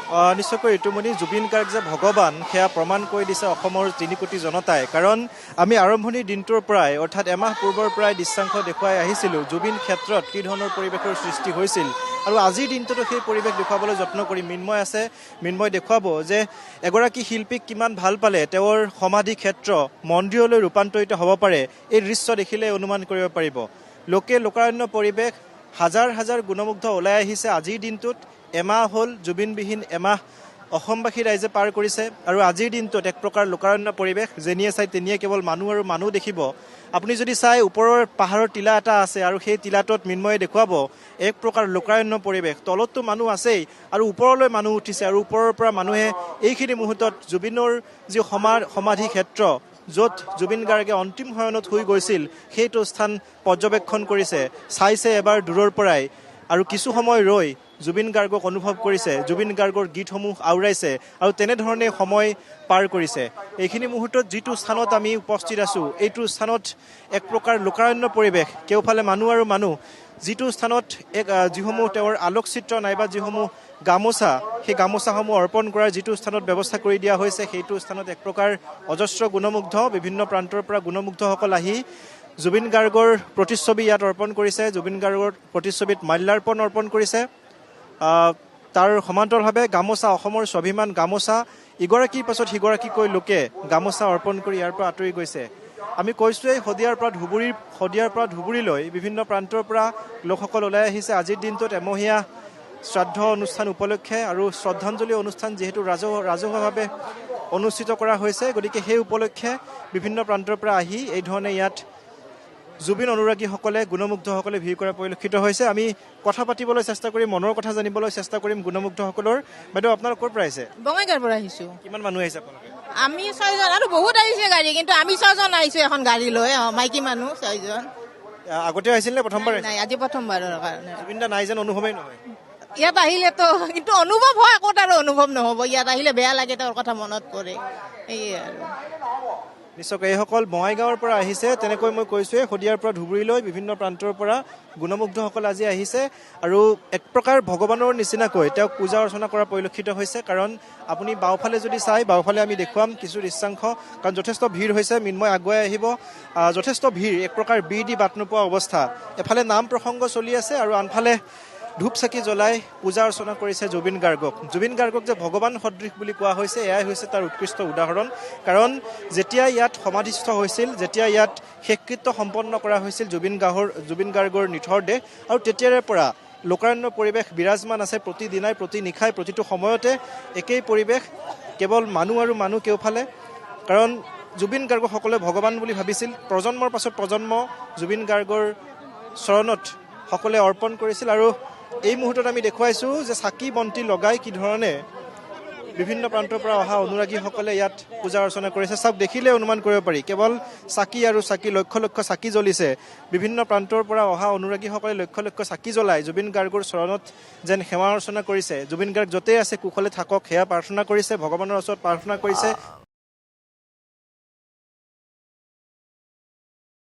নিশ্চয়কৈ ঋতুমণি জুবিন গাৰ্গ যে ভগৱান সেয়া প্ৰমাণ কৰি দিছে অসমৰ ৩ কোটি জনতাই। কাৰণ আমি আৰম্ভণিৰ দিনটোৰ পৰাই অৰ্থাৎ এমাহ পূৰ্বৰ পৰাই দৃশ্যাংশ দেখুৱাই আহিছিলোঁ জুবিন ক্ষেত্ৰত কি ধৰণৰ পৰিৱেশৰ সৃষ্টি হৈছিল। আৰু আজিৰ দিনটোতো সেই পৰিৱেশ দেখুৱাবলৈ যত্ন কৰি মিন্ময় আছে। মিন্ময় দেখুৱাব যে এগৰাকী শিল্পীক কিমান ভাল পালে তেওঁৰ সমাধি ক্ষেত্ৰ মন্দিৰলৈ ৰূপান্তৰিত হ'ব পাৰে। এই দৃশ্য দেখিলে অনুমান কৰিব পাৰিব। লোকাৰণ্য পৰিৱেশ হাজাৰ হাজাৰ গুণমুগ্ধ ওলাই আহিছে আজিৰ দিনটোত। এমাহ হ'ল জুবিনবিহীন এমাহ অসমবাসী ৰাইজে পাৰ কৰিছে আৰু আজিৰ দিনটোত এক প্ৰকাৰ লোকাৰণ্য পৰিৱেশ। যেনিয়ে চাই তেনিয়ে কেৱল মানুহ আৰু মানুহ দেখিব। আপুনি যদি চাই ওপৰৰ পাহাৰৰ টিলা এটা আছে আৰু সেই টিলাটোত মিন্ময়ে দেখুৱাব এক প্ৰকাৰ লোকাৰণ্য পৰিৱেশ। তলততো মানুহ আছেই আৰু ওপৰলৈ মানুহ উঠিছে আৰু ওপৰৰ পৰা মানুহে এইখিনি মুহূৰ্তত জুবিনৰ যি সমাধি ক্ষেত্ৰ য'ত জুবিন গাৰ্গে অন্তিম শয়নত শুই গৈছিল সেইটো স্থান পৰ্যবেক্ষণ কৰিছে, চাইছে এবাৰ দূৰৰ পৰাই আৰু কিছু সময় ৰৈ জুবিন গাৰ্গক অনুভৱ কৰিছে, জুবিন গাৰ্গৰ গীতসমূহ আওৰাইছে আৰু তেনেধৰণে সময় পাৰ কৰিছে। এইখিনি মুহূৰ্তত যিটো স্থানত আমি উপস্থিত আছোঁ এইটো স্থানত এক প্ৰকাৰ লোকাৰণ্য পৰিৱেশ। কেওফালে মানুহ আৰু মানুহ। যিটো স্থানত যিসমূহ তেওঁৰ আলোকচিত্ৰ নাইবা যিসমূহ গামোচা সেই গামোচাসমূহ অৰ্পণ কৰাৰ যিটো স্থানত ব্যৱস্থা কৰি দিয়া হৈছে সেইটো স্থানত এক প্ৰকাৰ অজস্ৰ গুণমুগ্ধ বিভিন্ন প্ৰান্তৰ পৰা গুণমুগ্ধসকল আহি জুবিন গাৰ্গৰ প্ৰতিচ্ছবি ইয়াত অৰ্পণ কৰিছে। জুবিন গাৰ্গৰ প্ৰতিচ্ছবিত মাল্যাৰ্পণ অৰ্পণ কৰিছে। তাৰ সমান্তৰালভাৱে গামোচা অসমৰ স্বাভিমান গামোচা ইগৰাকীৰ পাছত সিগৰাকীকৈ লোকে গামোচা অৰ্পণ কৰি ইয়াৰ পৰা আঁতৰি গৈছে। আমি কৈছোঁৱেই শদিয়াৰ পৰা ধুবুৰীলৈ বিভিন্ন প্ৰান্তৰ পৰা লোকসকল ওলাই আহিছে আজিৰ দিনটোত এমহীয়া শ্ৰাদ্ধ অনুষ্ঠান উপলক্ষে আৰু শ্ৰদ্ধাঞ্জলি অনুষ্ঠান যিহেতু ৰাজহুৱাভাৱে অনুষ্ঠিত কৰা হৈছে গতিকে সেই উপলক্ষে বিভিন্ন প্ৰান্তৰ পৰা আহি এই ধৰণে ইয়াত জুবিন অনুৰাগীসকলে গুণমুগ্ধসকলে ভিৰ কৰা পৰিলক্ষিত হৈছে। আমি কথা পাতিবলৈ চেষ্টা কৰিম, মনৰ কথা জানিবলৈ চেষ্টা কৰিম গুণমুগ্ধসকলৰ। বাইদেউ আপোনালোক ক'ৰ পৰা আহিছে? বঙাইগাঁৱৰ পৰা আহিছোঁ। কিমান মানুহ আহিছে আপোনালোকে? আমি 6জন আৰু বহুত আহিছে গাড়ী, কিন্তু আমি 6জন আহিছোঁ এখন গাড়ী লৈ। মাইকী মানুহ 6জন। আগতে আহিছিল নে প্ৰথমবাৰ? নাই, আজি প্ৰথমবাৰৰ কাৰণে। জুবিন দা নাই যেন অনুভৱেই নহয়। ইয়াত আহিলেতো কিন্তু অনুভৱ হয়, ক'ত আৰু অনুভৱ নহ'ব। ইয়াত আহিলে বেয়া লাগে, তেওঁৰ কথা মনত পৰে। সেয়ে আৰু নিশ্চয়কৈ এইসকল বঙাইগাঁৱৰ পৰা আহিছে। তেনেকৈ মই কৈছোঁৱেই শদিয়াৰ পৰা ধুবুৰীলৈ বিভিন্ন প্ৰান্তৰ পৰা গুণমুগ্ধসকল আজি আহিছে আৰু এক প্ৰকাৰ ভগৱানৰ নিচিনাকৈ তেওঁক পূজা অৰ্চনা কৰা পৰিলক্ষিত হৈছে। কাৰণ আপুনি বাওঁফালে যদি চাই, বাওঁফালে আমি দেখুৱাম কিছু দৃশ্যাংশ, কাৰণ যথেষ্ট ভিৰ হৈছে। মিন্ময় আগুৱাই আহিব। যথেষ্ট ভিৰ, এক প্ৰকাৰ ভিৰ দি বাট নোপোৱা অৱস্থা। এফালে নাম প্ৰসংগ চলি আছে আৰু আনফালে ধূপ চাকি জ্বলাই পূজা অৰ্চনা কৰিছে জুবিন গাৰ্গক। জুবিন গাৰ্গক যে ভগৱান সদৃশ বুলি কোৱা হৈছে এয়াই হৈছে তাৰ উৎকৃষ্ট উদাহৰণ। কাৰণ যেতিয়া ইয়াত সমাধিস্থ হৈছিল, যেতিয়া ইয়াত শেষকৃত্য সম্পন্ন কৰা হৈছিল জুবিন গাৰ্গৰ নিথৰ দেহ, আৰু তেতিয়াৰে পৰা লোকাৰণ্য পৰিৱেশ বিৰাজমান আছে। প্ৰতিদিনাই প্ৰতি নিশাই প্ৰতিটো সময়তে একেই পৰিৱেশ, কেৱল মানুহ আৰু মানুহ কেওফালে। কাৰণ জুবিন গাৰ্গক সকলোৱে ভগৱান বুলি ভাবিছিল। প্ৰজন্মৰ পাছত প্ৰজন্ম জুবিন গাৰ্গৰ চৰণত সকলোৱে অৰ্পণ কৰিছিল আৰু এই মুহূৰ্তত আমি দেখুৱাইছোঁ যে চাকি বন্তি লগাই কি ধৰণে বিভিন্ন প্ৰান্তৰ পৰা অহা অনুৰাগীসকলে ইয়াত পূজা অৰ্চনা কৰিছে। চাওক, দেখিলে অনুমান কৰিব পাৰি কেৱল চাকি আৰু চাকি, লক্ষ লক্ষ চাকি জ্বলিছে। বিভিন্ন প্ৰান্তৰ পৰা অহা অনুৰাগীসকলে লক্ষ লক্ষ চাকি জ্বলাই জুবিন গাৰ্গৰ চৰণত যেন সেৱা অৰ্চনা কৰিছে। জুবিন গাৰ্গ য'তেই আছে কুশলে থাকক সেয়া প্ৰাৰ্থনা কৰিছে, ভগৱানৰ ওচৰত প্ৰাৰ্থনা কৰিছে।